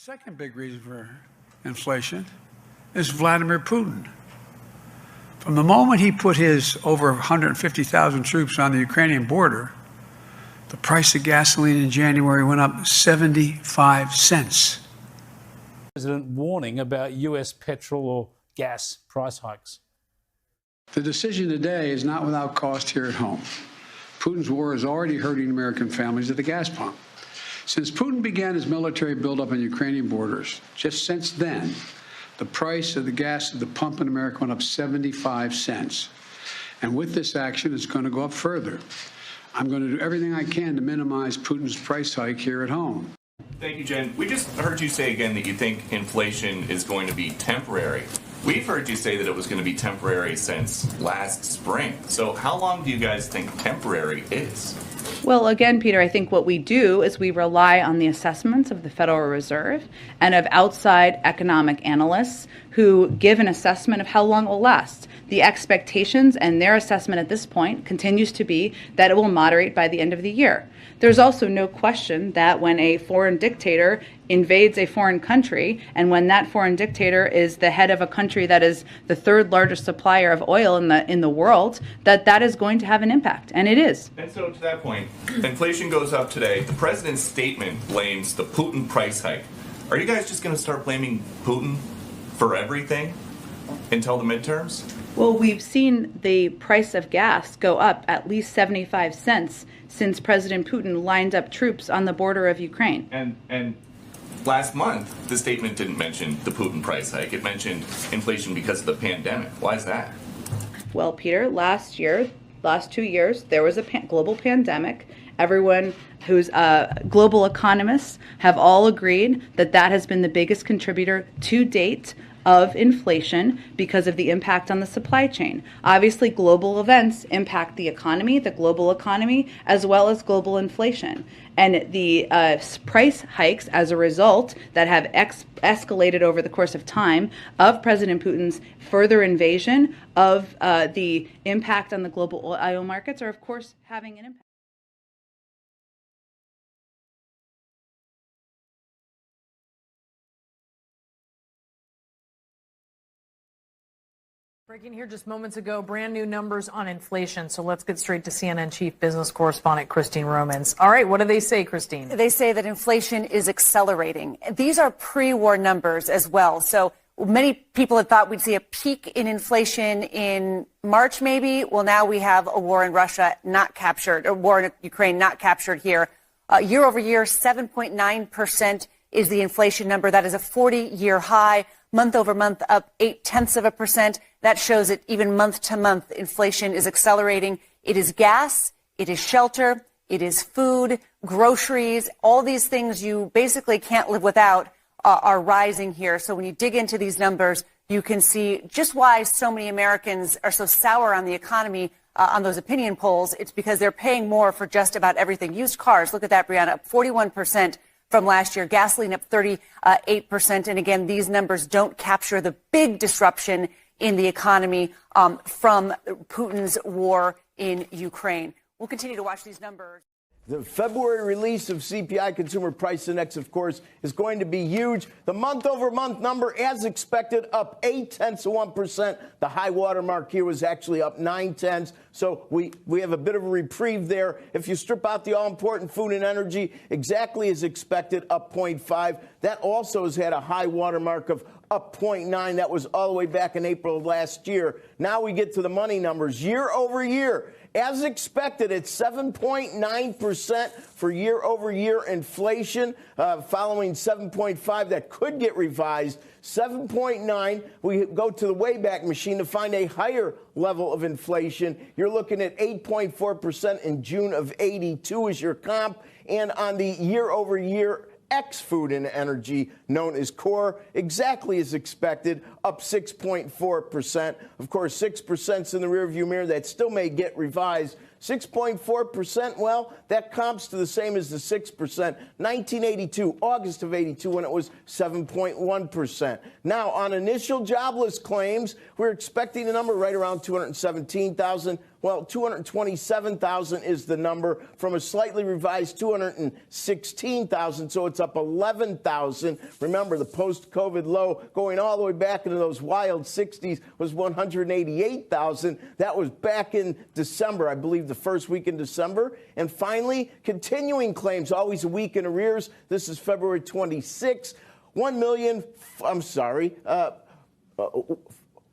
Second big reason for inflation is Vladimir Putin. From the moment he put his over 150,000 troops on the Ukrainian border, the price of gasoline in January went up 75 cents. President warning about US petrol or gas price hikes. The decision today is not without cost here at home. Putin's war is already hurting American families at the gas pump. Since Putin began his military buildup on Ukrainian borders, just since then, the price of the gas at the pump in America went up 75 cents. And with this action, it's going to go up further. I'm going to do everything I can to minimize Putin's price hike here at home. Thank you, Jen. We just heard you say again that you think inflation is going to be temporary. We've heard you say that it was going to be temporary since last spring. So how long do you guys think temporary is? Well, again, Peter, I think what we do is we rely on the assessments of the Federal Reserve and of outside economic analysts who give an assessment of how long it will last. The expectations and their assessment at this point continues to be that it will moderate by the end of the year. There's also no question that when a foreign dictator invades a foreign country, and when that foreign dictator is the head of a country that is the third largest supplier of oil in the world, that is going to have an impact, and it is. And so to that point, inflation goes up today. The president's statement blames the Putin price hike. Are you guys just going to start blaming Putin for everything until the midterms? Well, we've seen the price of gas go up at least 75 cents since President Putin lined up troops on the border of Ukraine. And last month, the statement didn't mention the Putin price hike. It mentioned inflation because of the pandemic. Why is that? Well, Peter, last 2 years, there was a global pandemic. Everyone who's global economists have all agreed that that has been the biggest contributor to date of inflation because of the impact on the supply chain. Obviously, global events impact the global economy, as well as global inflation. And the price hikes as a result that have escalated over the course of time of President Putin's further invasion of the impact on the global oil markets are, of course, having an impact. Breaking here just moments ago, brand new numbers on inflation. So let's get straight to CNN chief business correspondent Christine Romans. All right, what do they say, Christine? They say that inflation is accelerating. These are pre-war numbers as well. So many people had thought we'd see a peak in inflation in March, maybe. Well, now we have a war in Russia not captured, a war in Ukraine not captured here. Year over year, 7.9% is the inflation number. That is a 40-year high. Month over month, up 0.8%. That shows that even month to month, inflation is accelerating. It is gas, it is shelter, it is food, groceries, all these things you basically can't live without are rising here. So when you dig into these numbers, you can see just why so many Americans are so sour on the economy on those opinion polls. It's because they're paying more for just about everything. Used cars, look at that, Brianna, up 41%. From last year, gasoline up 38%. And again, these numbers don't capture the big disruption in the economy from Putin's war in Ukraine. We'll continue to watch these numbers. The February release of CPI, Consumer Price Index, of course, is going to be huge. The month-over-month number, as expected, up 0.8%. The high water mark here was actually up 0.9. So we have a bit of a reprieve there. If you strip out the all-important food and energy, exactly as expected, up 0.5. That also has had a high water mark of up 0.9. That was all the way back in April of last year. Now we get to the money numbers. Year over year, as expected, it's 7.9% for year-over-year inflation, following 7.5 that could get revised. 7.9, we go to the Wayback Machine to find a higher level of inflation. You're looking at 8.4% in June of 82 as your comp, and on the year-over-year ex-food and energy, known as core, exactly as expected, up 6.4%. Of course, 6% in the rearview mirror. That still may get revised. 6.4%, well, that comps to the same as the 6%. 1982, August of 82, when it was 7.1%. Now, on initial jobless claims, we're expecting a number right around 217,000. Well, 227,000 is the number from a slightly revised 216,000, so it's up 11,000. Remember, the post-COVID low going all the way back into those wild 60s was 188,000. That was back in December, I believe the first week in December. And finally, continuing claims, always a week in arrears. This is February 26.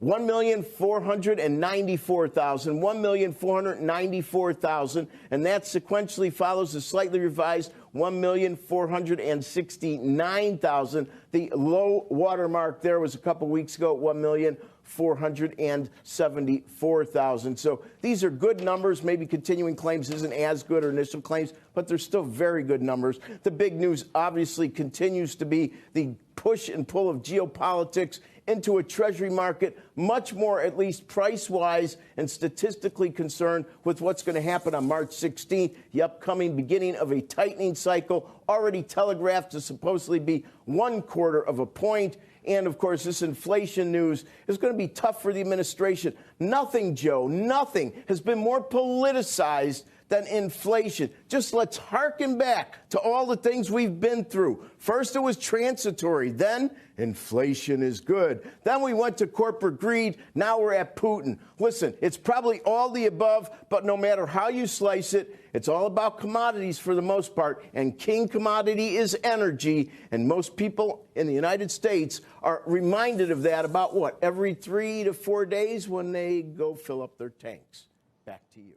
1,494,000, and that sequentially follows the slightly revised 1,469,000. The low water mark there was a couple weeks ago at 1,474,000. So these are good numbers. Maybe continuing claims isn't as good or initial claims, but they're still very good numbers. The big news obviously continues to be the push and pull of geopolitics into a Treasury market, much more, at least price-wise and statistically concerned with what's going to happen on March 16th, the upcoming beginning of a tightening cycle, already telegraphed to supposedly be 1/4 of a point. And, of course, this inflation news is going to be tough for the administration. Nothing, Joe, nothing has been more politicized than inflation. Just let's hearken back to all the things we've been through. First, it was transitory. Then, inflation is good. Then we went to corporate greed. Now we're at Putin. Listen, it's probably all the above, but no matter how you slice it, it's all about commodities for the most part. And king commodity is energy. And most people in the United States are reminded of that about what? Every 3 to 4 days when they go fill up their tanks. Back to you.